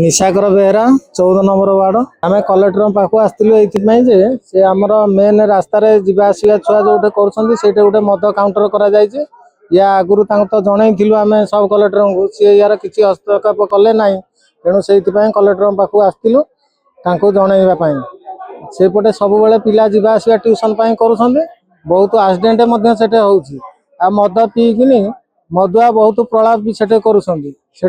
Nishakar Behera 14 number ward आम collector पाक आसलु ये से आमर मेन रास्तार जावासवा छुआ जो गोटे गोटे मद काउंटर कर या आगुरी तो जनईलु आम सब कलेक्टर को सी यार किसी हस्तक्षेप कले ना तेणु से कलेक्टर पाक आसलु जनवाई सेपटे सब बेले पिला जावासवा ट्यूशन कर बहुत एक्सीडेंट हो मद पीकिनी मदुआ बहुत प्रलाप भी सेटे कर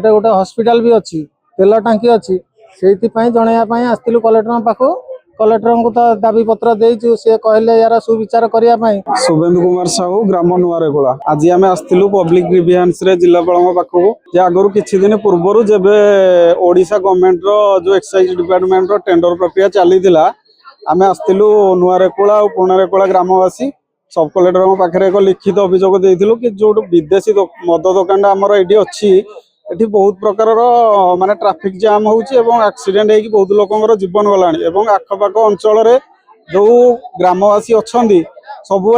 गोटे हॉस्पिटल भी अच्छी तेल टांकी अच्छी से जनवाई आसलु कलेक्टर पाख कलेक्टर को तो दाबी पत्र देचु सी कहले यार सुविचार करने शुभेन्दु कुमार साहू ग्राम नुआरेकोला आज आम आसलु पब्लिक ग्रीवियंस जिलापाल पाखक आगु किछि दिन पूर्व जब ओडिशा गवर्नमेंट जो एक्साइज डिपार्टमेंट टेंडर प्रक्रिया चली आम आसलु नुआरेकोला और पुणारेकोला ग्रामवासी सब कलेक्टर पाखे एक लिखित अभियोग देइथिलु कि जो विदेशी मद दुकान आमर ये अच्छी एठी बहुत प्रकार माने ट्रैफिक जाम होउची एवं एक्सीडेंट होगी बहुत लोकंर जीवन गलानी एवं आखपाख अंचल जो ग्रामवासी अच्छी सब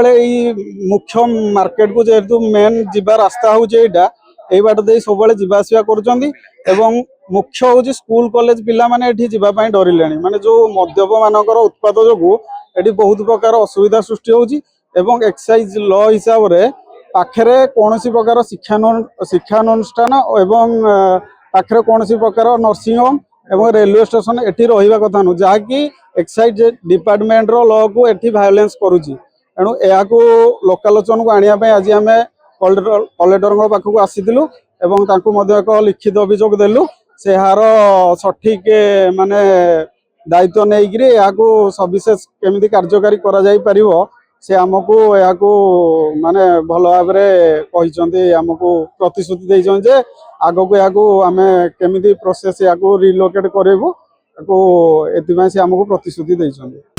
मुख्य मार्केट को जेहेतु मेन जीवा रास्ता हूँ यही बाट दे सब जावासवा कर मुख्य हूँ स्कूल कॉलेज पिला माने एठी जीवाई डरिले माने जो मद्यप मानकर उत्पाद जो ये बहुत प्रकार असुविधा सृष्टि होउची एवं एक्साइज ल हिसाब से पाखरे कौन प्रकार शिक्षानुष्ठान एवं पाखरे कौन प्रकार नर्सिंग होम एवं रेलवे स्टेशन एटी रहा कथा नु जहाँकि एक्साइज डिपार्टमेंट ल को एटी भायोलेंस करुच्ची तेणु यह लोकालोचन को आने आज आम कलेक्टर पाखक आसीलु एक लिखित अभियोग देलु से यार सठिक माने दायित्व नहीं सविशेष केमिति कार्यकारी करा जाई परिबो से आमको यहाँ माने भल भाव आमको प्रतिश्रुति देजे आग को यहाँ आम केमी प्रोसेस यहाँ रिलोकेट करेबू से आमको प्रतिश्रुति देते।